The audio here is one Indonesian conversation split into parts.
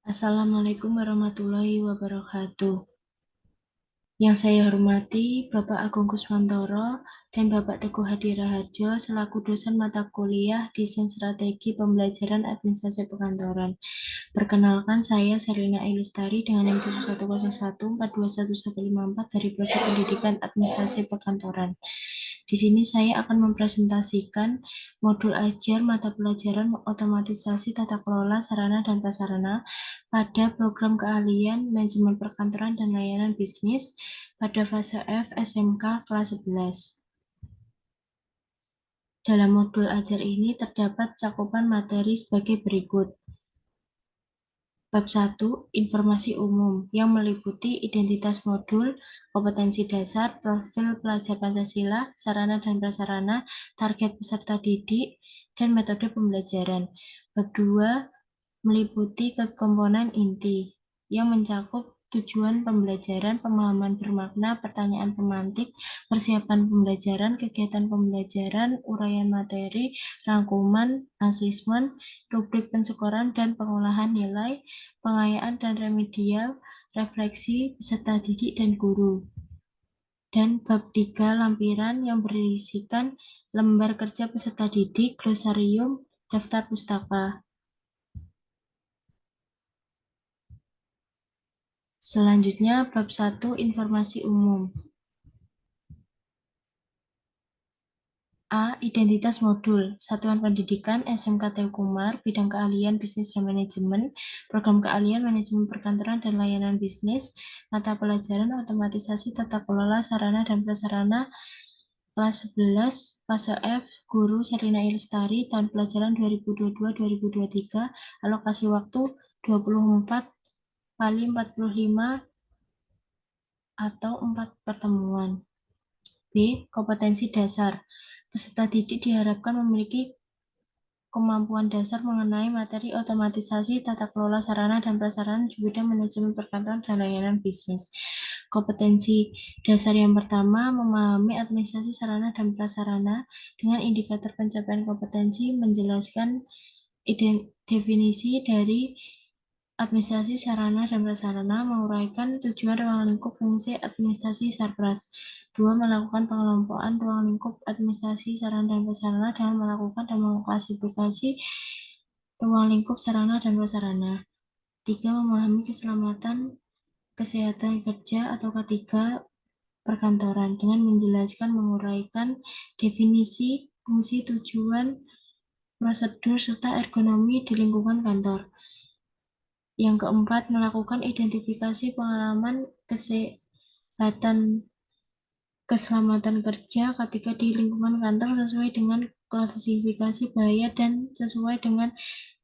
Assalamualaikum warahmatullahi wabarakatuh. Yang saya hormati Bapak Agung Kuswantoro dan Bapak Teguh Hadi Raharjo selaku dosen mata kuliah Desain Strategi Pembelajaran Administrasi Perkantoran. Perkenalkan, saya Serlina Ilustari dengan NIM 7101421154 dari Prodi Pendidikan Administrasi Perkantoran. Di sini saya akan mempresentasikan modul ajar mata pelajaran otomatisasi tata kelola sarana dan prasarana pada program keahlian manajemen perkantoran dan layanan bisnis pada fase F SMK kelas 11. Dalam modul ajar ini terdapat cakupan materi sebagai berikut. Bab 1, Informasi Umum, yang meliputi identitas modul, kompetensi dasar, profil pelajar Pancasila, sarana dan prasarana, target peserta didik, dan metode pembelajaran. Bab 2, meliputi komponen inti, yang mencakup tujuan pembelajaran, pemahaman bermakna, pertanyaan pemantik, persiapan pembelajaran, kegiatan pembelajaran, uraian materi, rangkuman, asesmen, rubrik penskoran dan pengolahan nilai, pengayaan dan remedial, refleksi peserta didik dan guru. Dan bab 3 lampiran yang berisikan lembar kerja peserta didik, glosarium, daftar pustaka. Selanjutnya, bab 1, Informasi Umum. A. Identitas modul, Satuan Pendidikan SMK Teukumar, bidang keahlian bisnis dan manajemen, program keahlian manajemen perkantoran dan layanan bisnis, mata pelajaran otomatisasi tata kelola sarana dan prasarana, kelas 11, fase F, Guru Serlina Ilustari, tahun pelajaran 2022-2023, alokasi waktu 24 kali 45 atau 4 pertemuan. B. Kompetensi dasar. Peserta didik diharapkan memiliki kemampuan dasar mengenai materi otomatisasi tata kelola sarana dan prasarana di bidang manajemen perkantoran dan layanan bisnis. Kompetensi dasar yang pertama, memahami administrasi sarana dan prasarana dengan indikator pencapaian kompetensi, menjelaskan definisi dari administrasi sarana dan prasarana, menguraikan tujuan ruang lingkup fungsi administrasi Sarpras. 2. Melakukan pengelompokan ruang lingkup administrasi sarana dan prasarana dengan melakukan dan mengklasifikasi ruang lingkup sarana dan prasarana. 3. Memahami keselamatan kesehatan kerja atau K3 perkantoran dengan menjelaskan, menguraikan definisi, fungsi, tujuan, prosedur, serta ergonomi di lingkungan kantor. Yang keempat, melakukan identifikasi pengalaman keselamatan kerja ketika di lingkungan kantor sesuai dengan klasifikasi bahaya dan sesuai dengan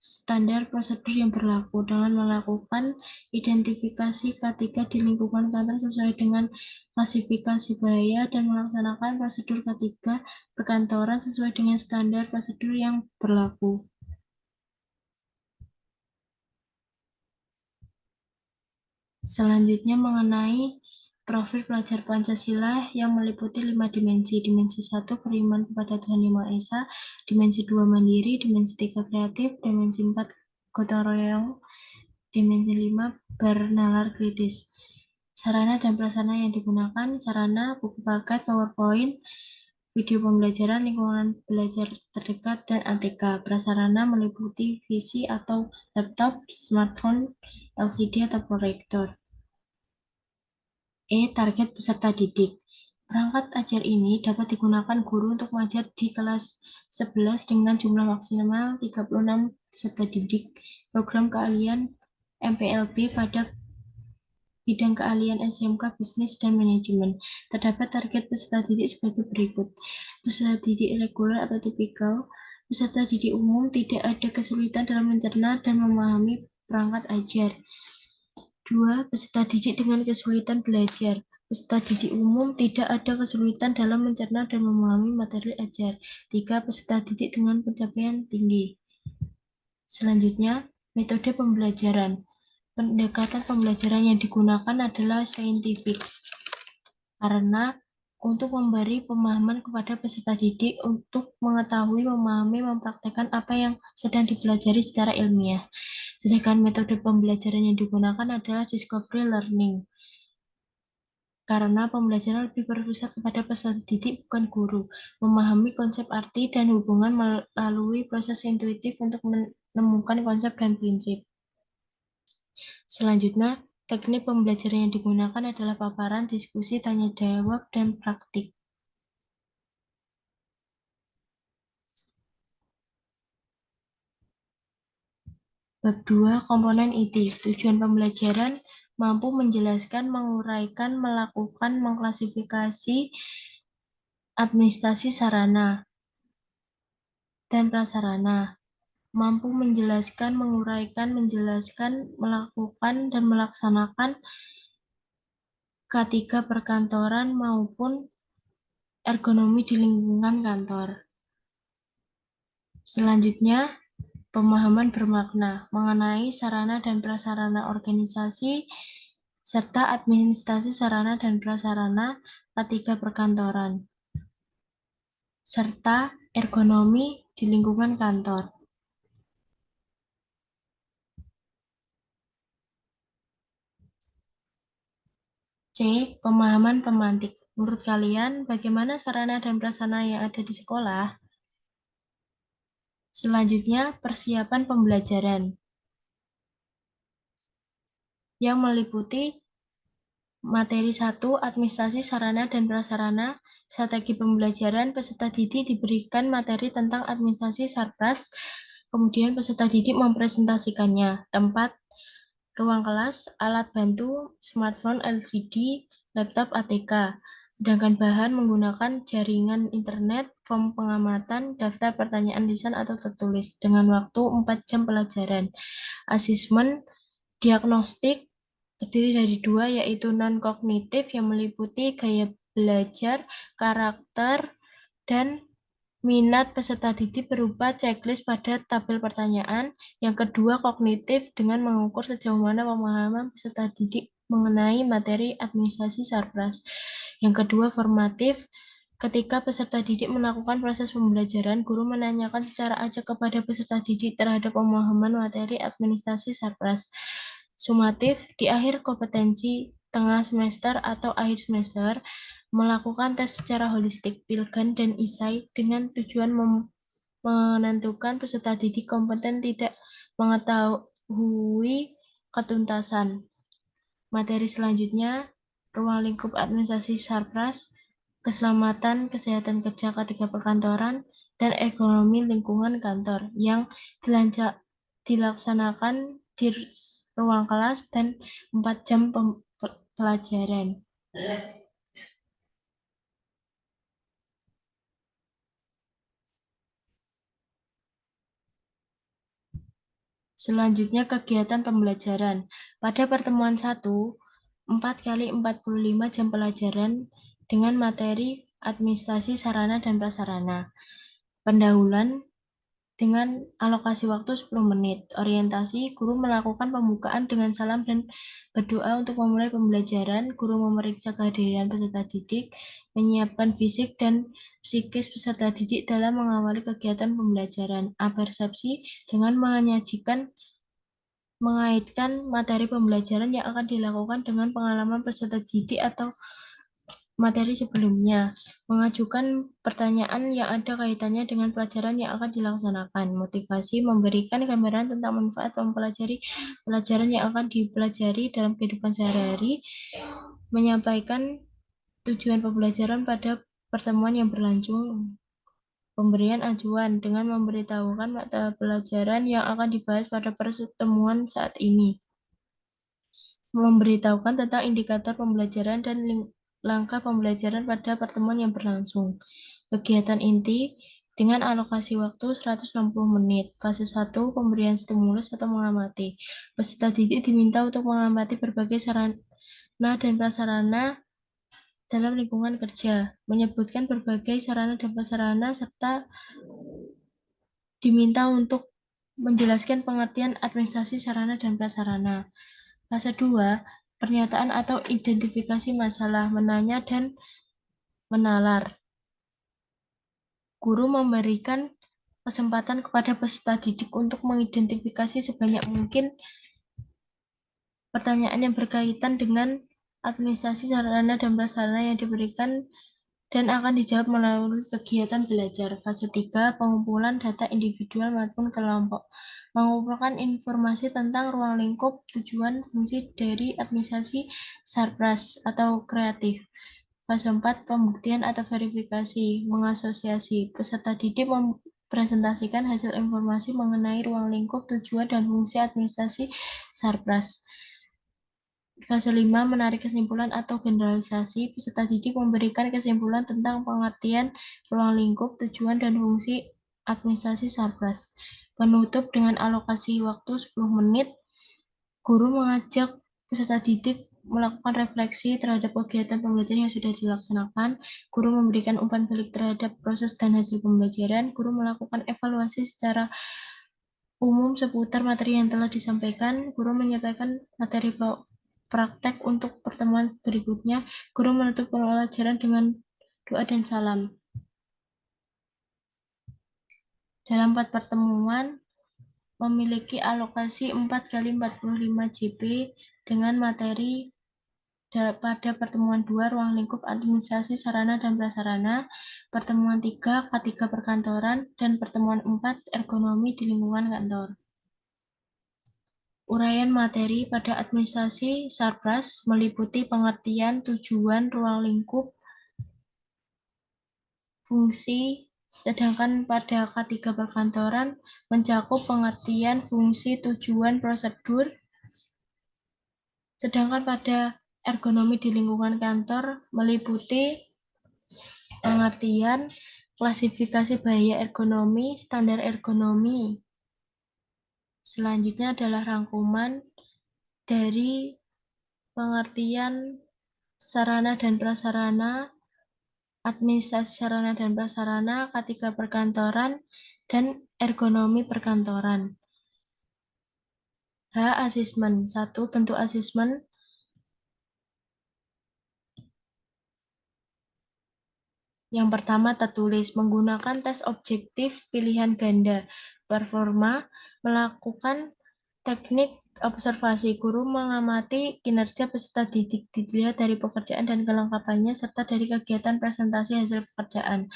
standar prosedur yang berlaku, dengan melakukan identifikasi ketika di lingkungan kantor sesuai dengan klasifikasi bahaya dan melaksanakan prosedur ketika perkantoran sesuai dengan standar prosedur yang berlaku. Selanjutnya mengenai profil pelajar Pancasila yang meliputi 5 dimensi. Dimensi 1, beriman kepada Tuhan Yang Maha Esa. Dimensi 2, mandiri. Dimensi 3, kreatif. Dimensi 4, gotong royong. Dimensi 5, bernalar kritis. Sarana dan prasarana yang digunakan, sarana, buku paket, PowerPoint, video pembelajaran, lingkungan belajar terdekat, dan ATK. Prasarana meliputi PC atau laptop, smartphone, LCD atau proyektor. Target peserta didik. Perangkat ajar ini dapat digunakan guru untuk mengajar di kelas 11 dengan jumlah maksimal 36 peserta didik. Program keahlian MPLB pada bidang keahlian SMK Bisnis dan Manajemen. Terdapat target peserta didik sebagai berikut. Peserta didik reguler atau tipikal. Peserta didik umum tidak ada kesulitan dalam mencerna dan memahami perangkat ajar. 2. Peserta didik dengan kesulitan belajar. Peserta didik umum tidak ada kesulitan dalam mencerna dan memahami materi ajar. 3. Peserta didik dengan pencapaian tinggi. Selanjutnya, metode pembelajaran. Pendekatan pembelajaran yang digunakan adalah saintifik, karena untuk memberi pemahaman kepada peserta didik untuk mengetahui, memahami, mempraktekkan apa yang sedang dipelajari secara ilmiah. Sedangkan metode pembelajaran yang digunakan adalah discovery learning. Karena pembelajaran lebih berpusat kepada peserta didik bukan guru, memahami konsep arti dan hubungan melalui proses intuitif untuk menemukan konsep dan prinsip. Selanjutnya, teknik pembelajaran yang digunakan adalah paparan, diskusi, tanya jawab, dan praktik. Bab 2, komponen IT. Tujuan pembelajaran mampu menjelaskan, menguraikan, melakukan, mengklasifikasi, administrasi sarana dan prasarana. Mampu menjelaskan, menguraikan, menjelaskan, melakukan, dan melaksanakan K3 perkantoran maupun ergonomi di lingkungan kantor. Selanjutnya, pemahaman bermakna mengenai sarana dan prasarana organisasi serta administrasi sarana dan prasarana K3 perkantoran serta ergonomi di lingkungan kantor. C. Pemahaman pemantik. Menurut kalian, bagaimana sarana dan prasarana yang ada di sekolah? Selanjutnya, persiapan pembelajaran yang meliputi materi 1, administrasi sarana dan prasarana, strategi pembelajaran, peserta didik diberikan materi tentang administrasi Sarpras, kemudian peserta didik mempresentasikannya. Tempat, ruang kelas, alat bantu, smartphone LCD, laptop ATK. Sedangkan bahan menggunakan jaringan internet, form pengamatan, daftar pertanyaan lisan atau tertulis, dengan waktu 4 jam pelajaran. Asesmen diagnostik terdiri dari 2, yaitu non-kognitif yang meliputi gaya belajar, karakter, dan minat peserta didik berupa checklist pada tabel pertanyaan. Yang kedua, kognitif dengan mengukur sejauh mana pemahaman peserta didik mengenai materi administrasi Sarpras. Yang kedua, formatif. Ketika peserta didik melakukan proses pembelajaran, guru menanyakan secara acak kepada peserta didik terhadap pemahaman materi administrasi Sarpras. Sumatif, di akhir kompetensi tengah semester atau akhir semester, melakukan tes secara holistik, Pilgan dan Isai, dengan tujuan menentukan peserta didik kompeten tidak mengetahui ketuntasan. Materi selanjutnya, ruang lingkup administrasi Sarpras, keselamatan kesehatan kerja K3 perkantoran, dan ekonomi lingkungan kantor yang dilaksanakan di ruang kelas dan 4 jam pelajaran. Selanjutnya, kegiatan pembelajaran. Pada pertemuan 1, 4 kali 45 jam pelajaran dengan materi administrasi sarana dan prasarana. Pendahuluan dengan alokasi waktu 10 menit. Orientasi, guru melakukan pembukaan dengan salam dan berdoa untuk memulai pembelajaran. Guru memeriksa kehadiran peserta didik, menyiapkan fisik dan psikis peserta didik dalam mengawali kegiatan pembelajaran. Persepsi dengan mengaitkan materi pembelajaran yang akan dilakukan dengan pengalaman peserta didik atau materi sebelumnya, mengajukan pertanyaan yang ada kaitannya dengan pelajaran yang akan dilaksanakan. Motivasi, memberikan gambaran tentang manfaat mempelajari pelajaran yang akan dipelajari dalam kehidupan sehari-hari, menyampaikan tujuan pembelajaran pada pertemuan yang berlangsung. Pemberian acuan dengan memberitahukan mata pelajaran yang akan dibahas pada pertemuan saat ini. Memberitahukan tentang indikator pembelajaran dan langkah pembelajaran pada pertemuan yang berlangsung. Kegiatan inti dengan alokasi waktu 160 menit. Fase 1, pemberian stimulus atau mengamati. Peserta didik diminta untuk mengamati berbagai sarana dan prasarana dalam lingkungan kerja, menyebutkan berbagai sarana dan prasarana, serta diminta untuk menjelaskan pengertian administrasi sarana dan prasarana. Fase 2, pernyataan atau identifikasi masalah, menanya dan menalar. Guru memberikan kesempatan kepada peserta didik untuk mengidentifikasi sebanyak mungkin pertanyaan yang berkaitan dengan administrasi sarana dan prasarana yang diberikan dan akan dijawab melalui kegiatan belajar. Fase 3, pengumpulan data individual maupun kelompok. Mengumpulkan informasi tentang ruang lingkup, tujuan, fungsi dari administrasi sarpras atau kreatif. Fase 4, pembuktian atau verifikasi, mengasosiasi. Peserta didik mempresentasikan hasil informasi mengenai ruang lingkup, tujuan, dan fungsi administrasi sarpras. Fase 5, menarik kesimpulan atau generalisasi. Peserta didik memberikan kesimpulan tentang pengertian ruang lingkup, tujuan, dan fungsi administrasi sarpras. Penutup dengan alokasi waktu 10 menit. Guru mengajak peserta didik melakukan refleksi terhadap kegiatan pembelajaran yang sudah dilaksanakan. Guru memberikan umpan balik terhadap proses dan hasil pembelajaran. Guru melakukan evaluasi secara umum seputar materi yang telah disampaikan. Guru menyampaikan materi praktek untuk pertemuan berikutnya. Guru menutup pembelajaran dengan doa dan salam. Dalam 4 pertemuan, memiliki alokasi 4 kali 45 JP dengan materi pada pertemuan 2, ruang lingkup administrasi sarana dan prasarana, pertemuan 3, K3 perkantoran, dan pertemuan 4, ergonomi di lingkungan kantor. Uraian materi pada administrasi sarpras meliputi pengertian, tujuan, ruang lingkup, fungsi, sedangkan pada K3 perkantoran mencakup pengertian, fungsi, tujuan, prosedur, sedangkan pada ergonomi di lingkungan kantor meliputi pengertian, klasifikasi bahaya ergonomi, standar ergonomi. Selanjutnya adalah rangkuman dari pengertian sarana dan prasarana, administrasi sarana dan prasarana, K3 perkantoran, dan ergonomi perkantoran. H. Asesmen. 1. Bentuk asesmen. Yang pertama, tertulis menggunakan tes objektif pilihan ganda. Performa, melakukan teknik observasi. Guru mengamati kinerja peserta didik dilihat dari pekerjaan dan kelengkapannya serta dari kegiatan presentasi hasil pekerjaan.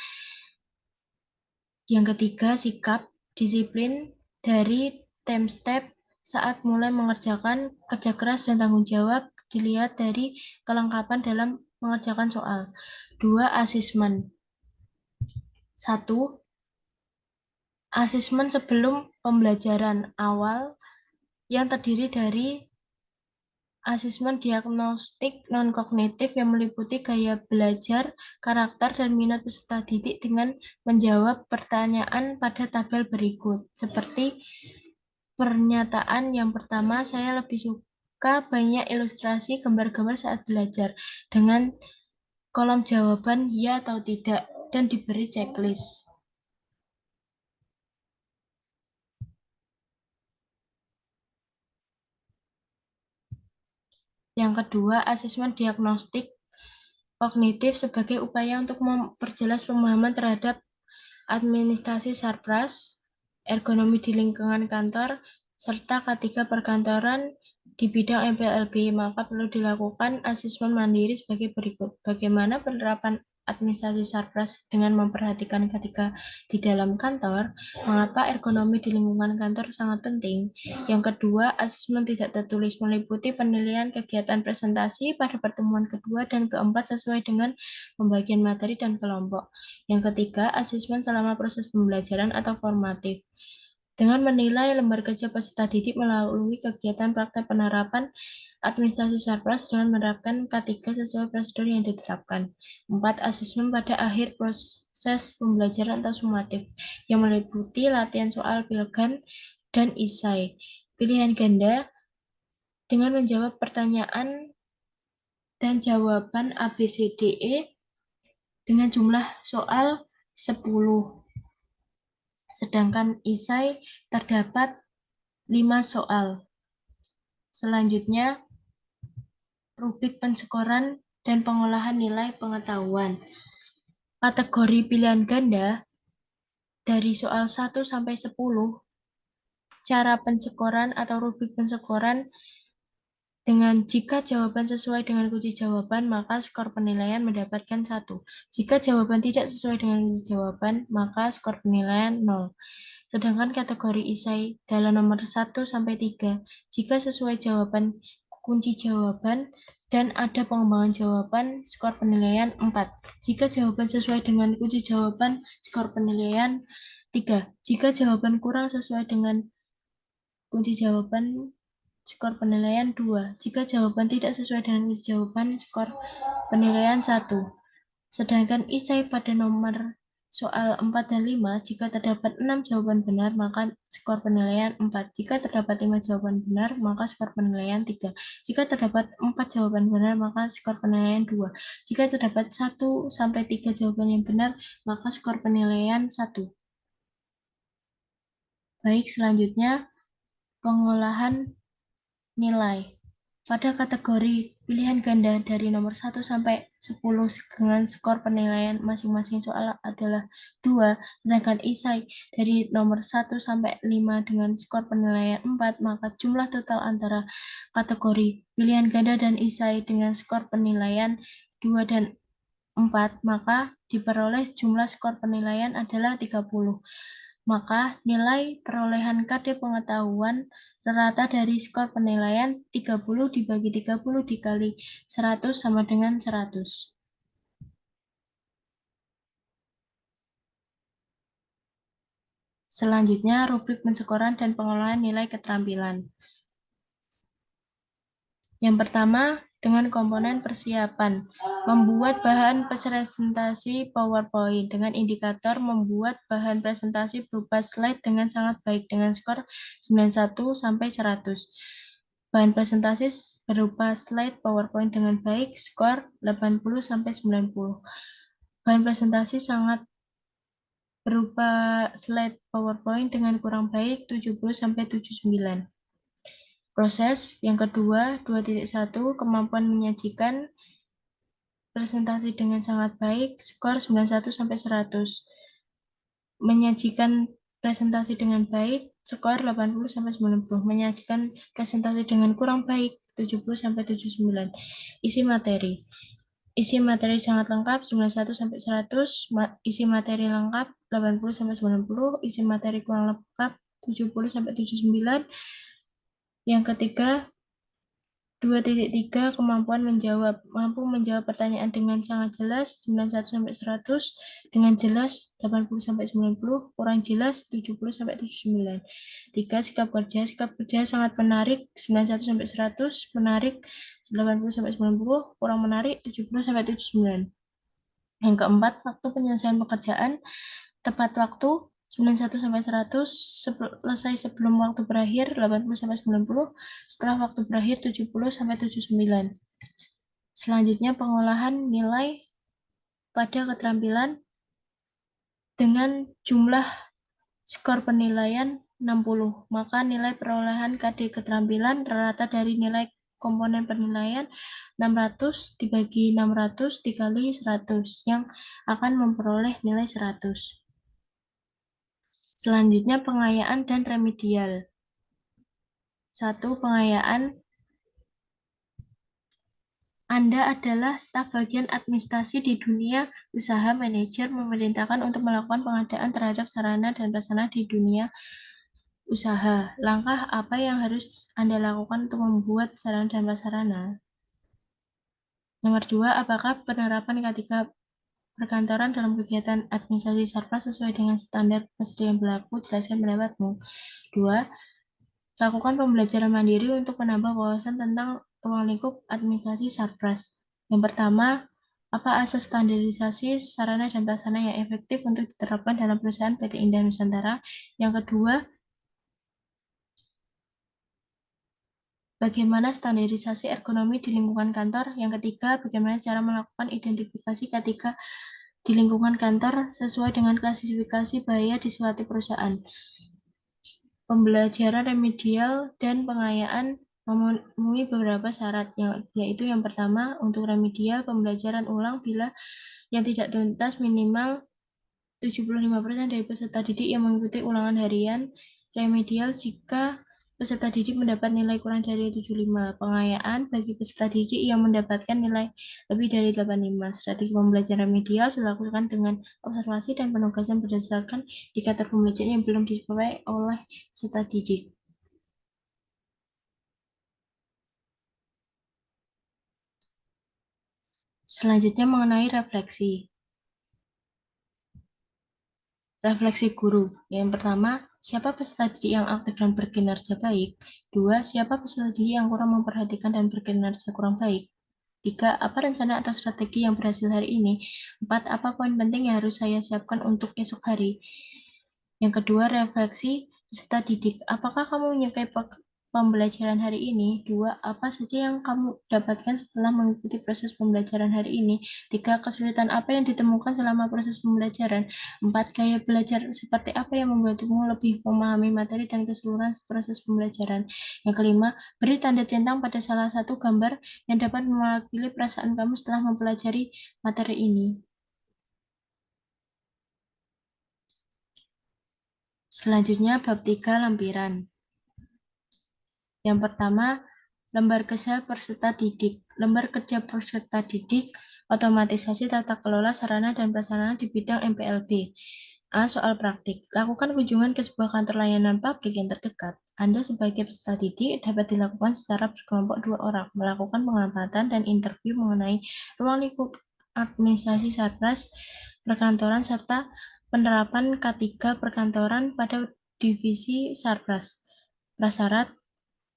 Yang ketiga, sikap, disiplin dari time step saat mulai mengerjakan, kerja keras dan tanggung jawab dilihat dari kelengkapan dalam mengerjakan soal. 2. Asesmen. 1. Asesmen sebelum pembelajaran awal yang terdiri dari asesmen diagnostik non-kognitif yang meliputi gaya belajar, karakter, dan minat peserta didik dengan menjawab pertanyaan pada tabel berikut. Seperti pernyataan yang pertama, saya lebih suka banyak ilustrasi gambar-gambar saat belajar dengan kolom jawaban ya atau tidak dan diberi checklist. Yang kedua, asesmen diagnostik kognitif sebagai upaya untuk memperjelas pemahaman terhadap administrasi sarpras, ergonomi di lingkungan kantor, serta K3 perkantoran di bidang MPLB, maka perlu dilakukan asesmen mandiri sebagai berikut. Bagaimana penerapan administrasi sarpras dengan memperhatikan K3 di dalam kantor? Mengapa ergonomi di lingkungan kantor sangat penting? Yang kedua, asesmen tidak tertulis meliputi penilaian kegiatan presentasi pada pertemuan kedua dan keempat sesuai dengan pembagian materi dan kelompok. Yang ketiga, asesmen selama proses pembelajaran atau formatif. Dengan menilai lembar kerja peserta didik melalui kegiatan praktek penerapan administrasi sarpras dengan menerapkan K3 sesuai prosedur yang ditetapkan. 4. Asesmen pada akhir proses pembelajaran atau sumatif yang meliputi latihan soal pilgan dan isai. Pilihan ganda dengan menjawab pertanyaan dan jawaban ABCDE dengan jumlah soal 10. Sedangkan isai terdapat 5 soal. Selanjutnya, rubrik penskoran dan pengolahan nilai pengetahuan. Kategori pilihan ganda dari soal 1 sampai 10, cara penskoran atau rubrik penskoran dengan jika jawaban sesuai dengan kunci jawaban, maka skor penilaian mendapatkan 1. Jika jawaban tidak sesuai dengan kunci jawaban, maka skor penilaian 0. Sedangkan kategori esai dalam nomor 1 sampai 3, jika sesuai jawaban kunci jawaban dan ada pengembangan jawaban, skor penilaian 4. Jika jawaban sesuai dengan kunci jawaban, skor penilaian 3. Jika jawaban kurang sesuai dengan kunci jawaban, skor penilaian 2. Jika jawaban tidak sesuai dengan kunci jawaban, skor penilaian 1. Sedangkan esai pada nomor soal 4 dan 5, jika terdapat 6 jawaban benar, maka skor penilaian 4. Jika terdapat 5 jawaban benar, maka skor penilaian 3. Jika terdapat 4 jawaban benar, maka skor penilaian 2. Jika terdapat 1 sampai 3 jawaban yang benar, maka skor penilaian 1. Baik, selanjutnya pengolahan nilai. Pada kategori pilihan ganda dari nomor 1 sampai 10 dengan skor penilaian masing-masing soal adalah 2, sedangkan esai dari nomor 1 sampai 5 dengan skor penilaian 4, maka jumlah total antara kategori pilihan ganda dan esai dengan skor penilaian 2 dan 4, maka diperoleh jumlah skor penilaian adalah 30. Maka nilai perolehan KD pengetahuan rata dari skor penilaian 30 dibagi 30 dikali 100 sama dengan 100. Selanjutnya, rubrik penskoran dan pengolahan nilai keterampilan. Yang pertama, dengan komponen persiapan, membuat bahan presentasi PowerPoint dengan indikator membuat bahan presentasi berupa slide dengan sangat baik dengan skor 91 sampai 100. Bahan presentasi berupa slide PowerPoint dengan baik, skor 80 sampai 90. Bahan presentasi sangat berupa slide PowerPoint dengan kurang baik 70 sampai 79. Proses yang kedua, 2.1, kemampuan menyajikan presentasi dengan sangat baik, skor 91 sampai 100. Menyajikan presentasi dengan baik, skor 80 sampai 90. Menyajikan presentasi dengan kurang baik, 70 sampai 79. Isi materi. Isi materi sangat lengkap 91 sampai 100, isi materi lengkap 80 sampai 90, isi materi kurang lengkap 70 sampai 79. Yang ketiga, 2.3 kemampuan menjawab. Mampu menjawab pertanyaan dengan sangat jelas 91 sampai 100, dengan jelas 80 sampai 90, kurang jelas 70 sampai 79. 3. Sikap kerja. Sikap kerja sangat menarik 91 sampai 100, menarik 80 sampai 90, kurang menarik 70 sampai 79. Yang keempat, waktu penyelesaian pekerjaan tepat waktu 91 sampai 100, selesai sebelum waktu berakhir 80 sampai 90, setelah waktu berakhir 70 sampai 79. Selanjutnya pengolahan nilai pada keterampilan dengan jumlah skor penilaian 60, maka nilai perolehan KD keterampilan rata dari nilai komponen penilaian 600 dibagi 600 dikali 100 yang akan memperoleh nilai 100. Selanjutnya pengayaan dan remedial. 1. Pengayaan. Anda adalah staf bagian administrasi di dunia usaha. Manajer memerintahkan untuk melakukan pengadaan terhadap sarana dan prasarana di dunia usaha. Langkah apa yang harus Anda lakukan untuk membuat sarana dan prasarana? Nomor 2. Apakah penerapan ketika perkantoran dalam kegiatan administrasi Sarpras sesuai dengan standar prosedur yang berlaku? Jelaskan pendapatmu. 2. Lakukan pembelajaran mandiri untuk menambah wawasan tentang ruang lingkup administrasi Sarpras. Yang pertama, apa asas standarisasi sarana dan prasarana yang efektif untuk diterapkan dalam perusahaan PT Indah Nusantara? Yang kedua, bagaimana standarisasi ergonomi di lingkungan kantor? Yang ketiga, bagaimana cara melakukan identifikasi ketika di lingkungan kantor sesuai dengan klasifikasi bahaya di suatu perusahaan? Pembelajaran remedial dan pengayaan memenuhi beberapa syarat, yaitu yang pertama, untuk remedial, pembelajaran ulang bila yang tidak tuntas minimal 75% dari peserta didik yang mengikuti ulangan harian remedial jika peserta didik mendapat nilai kurang dari 75. Pengayaan bagi peserta didik yang mendapatkan nilai lebih dari 85. Strategi pembelajaran remedial dilakukan dengan observasi dan penugasan berdasarkan indikator pembelajaran yang belum dicapai oleh peserta didik. Selanjutnya mengenai refleksi. Refleksi guru. Yang pertama, siapa peserta didik yang aktif dan berkinerja baik? 2. Siapa peserta didik yang kurang memperhatikan dan berkinerja kurang baik? 3. Apa rencana atau strategi yang berhasil hari ini? 4. Apa poin penting yang harus saya siapkan untuk esok hari? Yang kedua, refleksi peserta didik. Apakah kamu menyukai pembelajaran hari ini? 2. Apa saja yang kamu dapatkan setelah mengikuti proses pembelajaran hari ini? 3. Kesulitan apa yang ditemukan selama proses pembelajaran? 4. Gaya belajar seperti apa yang membantumu lebih memahami materi dan keseluruhan proses pembelajaran? Yang kelima, beri tanda centang pada salah satu gambar yang dapat mewakili perasaan kamu setelah mempelajari materi ini. Selanjutnya, bab 3 lampiran. Yang pertama, lembar kerja peserta didik. Lembar kerja peserta didik, otomatisasi tata kelola sarana dan prasarana di bidang MPLB. A. Soal praktik. Lakukan kunjungan ke sebuah kantor layanan publik yang terdekat. Anda sebagai peserta didik dapat dilakukan secara berkelompok 2 orang, melakukan pengamatan dan interview mengenai ruang lingkup administrasi Sarpras, perkantoran, serta penerapan K3 perkantoran pada divisi Sarpras. Prasyarat,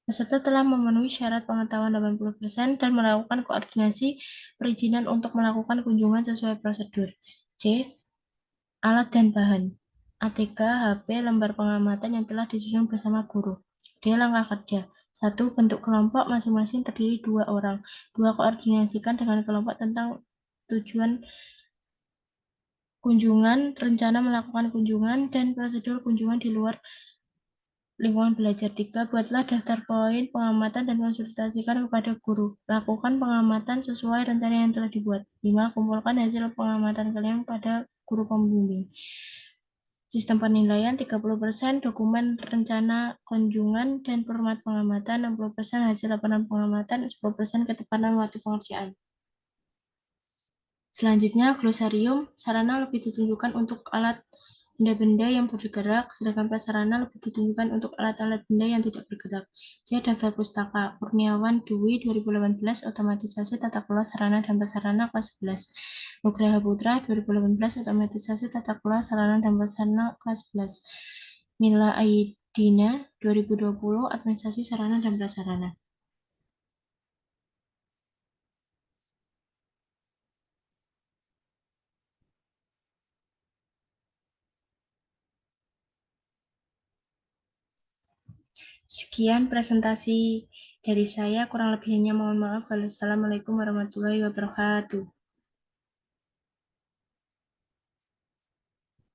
peserta telah memenuhi syarat pengetahuan 80% dan melakukan koordinasi perizinan untuk melakukan kunjungan sesuai prosedur. C. Alat dan bahan. ATK, HP, lembar pengamatan yang telah disusun bersama guru. D. Langkah kerja. 1. Bentuk kelompok masing-masing terdiri 2 orang. 2. Koordinasikan dengan kelompok tentang tujuan kunjungan, rencana melakukan kunjungan, dan prosedur kunjungan di luar lingkungan belajar. 3. Buatlah daftar poin pengamatan dan konsultasikan kepada guru. Lakukan pengamatan sesuai rencana yang telah dibuat. 5. Kumpulkan hasil pengamatan kalian pada guru pembimbing. Sistem penilaian 30%, dokumen rencana kunjungan dan format pengamatan, 60% hasil laporan pengamatan, 10% ketepatan waktu pengerjaan. Selanjutnya, glosarium, sarana lebih ditunjukkan untuk alat benda-benda yang bergerak, sedangkan prasarana lebih ditunjukkan untuk alat-alat benda yang tidak bergerak. C. Daftar pustaka, Kurniawan Dwi 2018, otomatisasi tata kelola sarana dan prasarana kelas 11. Nugraha Putra 2018, otomatisasi tata kelola sarana dan prasarana kelas 11. Mila Aidina 2020, administrasi sarana dan prasarana. Sekian presentasi dari saya, kurang lebihnya mohon maaf. Wassalamualaikum warahmatullahi wabarakatuh.